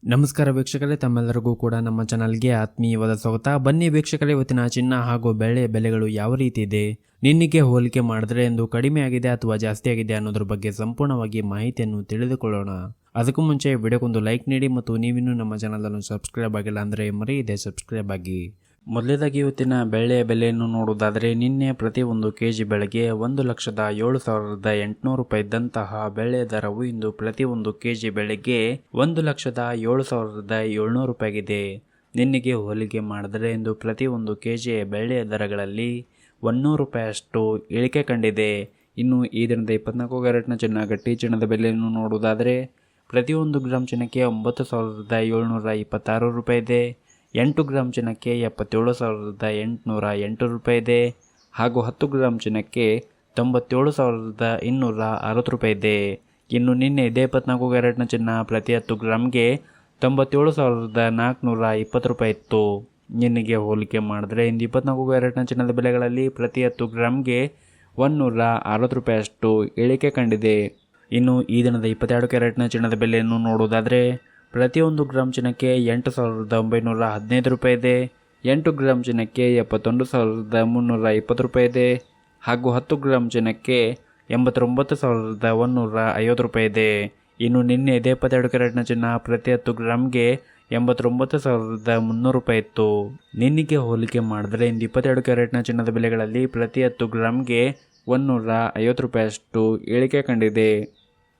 ನಮಸ್ಕಾರ ವೀಕ್ಷಕರೇ, ತಮ್ಮೆಲ್ಲರಿಗೂ ಕೂಡ ನಮ್ಮ ಚಾನಲ್ಗೆ ಆತ್ಮೀಯವಾದ ಸ್ವಾಗತ. ಬನ್ನಿ ವೀಕ್ಷಕರೇ, ಇವತ್ತಿನ ಚಿನ್ನ ಹಾಗೂ ಬೆಳ್ಳಿಯ ಬೆಲೆಗಳು ಯಾವ ರೀತಿ ಇದೆ, ನಿನ್ನೆಗೆ ಹೋಲಿಕೆ ಮಾಡಿದ್ರೆ ಎಂದು ಕಡಿಮೆ ಆಗಿದೆ ಅಥವಾ ಜಾಸ್ತಿ ಆಗಿದೆ ಅನ್ನೋದ್ರ ಬಗ್ಗೆ ಸಂಪೂರ್ಣವಾಗಿ ಮಾಹಿತಿಯನ್ನು ತಿಳಿದುಕೊಳ್ಳೋಣ. ಅದಕ್ಕೂ ಮುಂಚೆ ವಿಡಿಯೋಗೊಂದು ಲೈಕ್ ನೀಡಿ ಮತ್ತು ನೀವಿನ್ನೂ ನಮ್ಮ ಚಾನಲ್ ಅನ್ನು ಸಬ್ಸ್ಕ್ರೈಬ್ ಆಗಿಲ್ಲ ಅಂದರೆ ಮರೆಯದೆ ಸಬ್ಸ್ಕ್ರೈಬ್ ಆಗಿ. ಮೊದಲೇದಾಗಿ ಇವತ್ತಿನ ಬೆಳ್ಳಿಯ ಬೆಲೆಯನ್ನು ನೋಡುವುದಾದರೆ, ನಿನ್ನೆ ಪ್ರತಿ 1 ಕೆಜಿ ಬೆಳೆಗೆ 1,07,800 ರೂಪಾಯಿ ಇದ್ದಂತಹ ಬೆಳ್ಳಿಯ ದರವು ಇಂದು ಪ್ರತಿ 1 ಕೆಜಿ ಬೆಳೆಗೆ 1,07,700 ರೂಪಾಯಿಗಿದೆ. ನಿನ್ನೆಗೆ ಹೋಲಿಕೆ ಮಾಡಿದರೆ ಇಂದು ಪ್ರತಿ 1 ಕೆಜಿ ಬೆಳ್ಳಿಯ ದರಗಳಲ್ಲಿ 100 ರೂಪಾಯಿಯಷ್ಟು ಇಳಿಕೆ ಕಂಡಿದೆ. ಇನ್ನು ಈ ದಿನದ 24 ಕ್ಯಾರೆಟ್ನ ಚಿನ್ನ ಗಟ್ಟಿ ಚಿನ್ನದ ಬೆಲೆಯನ್ನು ನೋಡುವುದಾದರೆ, ಪ್ರತಿ 1 ಗ್ರಾಮ್ ಚಿನ್ನಕ್ಕೆ 9,726 ರೂಪಾಯಿ ಇದೆ. 8 ಗ್ರಾಮ್ ಚಿನ್ನಕ್ಕೆ 77,808 ರೂಪಾಯಿ ಇದೆ ಹಾಗೂ 10 ಗ್ರಾಮ್ ಚಿನ್ನಕ್ಕೆ 97,260 ರೂಪಾಯಿ ಇದೆ. ಇನ್ನು ನಿನ್ನೆ ಇದೇ 24 ಕ್ಯಾರೆಟ್ನ ಚಿನ್ನ ಪ್ರತಿ 10 ಗ್ರಾಮ್ಗೆ 97,420 ರೂಪಾಯಿ ಇತ್ತು. ನಿನ್ನೆಗೆ ಹೋಲಿಕೆ ಮಾಡಿದ್ರೆ ಇಂದು 24 ಕ್ಯಾರೆಟ್ನ ಚಿನ್ನದ ಬೆಲೆಗಳಲ್ಲಿ ಪ್ರತಿ 10 ಗ್ರಾಮ್ಗೆ 160 ರೂಪಾಯಿಯಷ್ಟು ಇಳಿಕೆ ಕಂಡಿದೆ. ಇನ್ನು ಈ ದಿನದ 22 ಕ್ಯಾರೆಟ್ನ ಚಿನ್ನದ ಬೆಲೆಯನ್ನು ನೋಡುವುದಾದರೆ, ಪ್ರತಿ 1 ಗ್ರಾಮ್ ಚಿನ್ನಕ್ಕೆ 8,915 ರೂಪಾಯಿ ಇದೆ. 8 ಗ್ರಾಮ್ ಚಿನ್ನಕ್ಕೆ 71,320 ರೂಪಾಯಿ ಇದೆ ಹಾಗೂ 10 ಗ್ರಾಮ್ ಚಿನ್ನಕ್ಕೆ 89,150 ರೂಪಾಯಿ ಇದೆ. ಇನ್ನು ನಿನ್ನೆ ಇದೇ 22 ಕ್ಯಾರೆಟ್ನ ಚಿನ್ನ ಪ್ರತಿ 10 ಗ್ರಾಮ್ಗೆ 89,300 ರೂಪಾಯಿ ಇತ್ತು. ನಿನ್ನೆಗೆ ಹೋಲಿಕೆ ಮಾಡಿದ್ರೆ ಇಂದು 22 ಕ್ಯಾರೆಟ್ನ ಚಿನ್ನದ ಬೆಲೆಗಳಲ್ಲಿ ಪ್ರತಿ 10 ಗ್ರಾಮ್ಗೆ 150 ರೂಪಾಯಿಯಷ್ಟು ಇಳಿಕೆ ಕಂಡಿದೆ.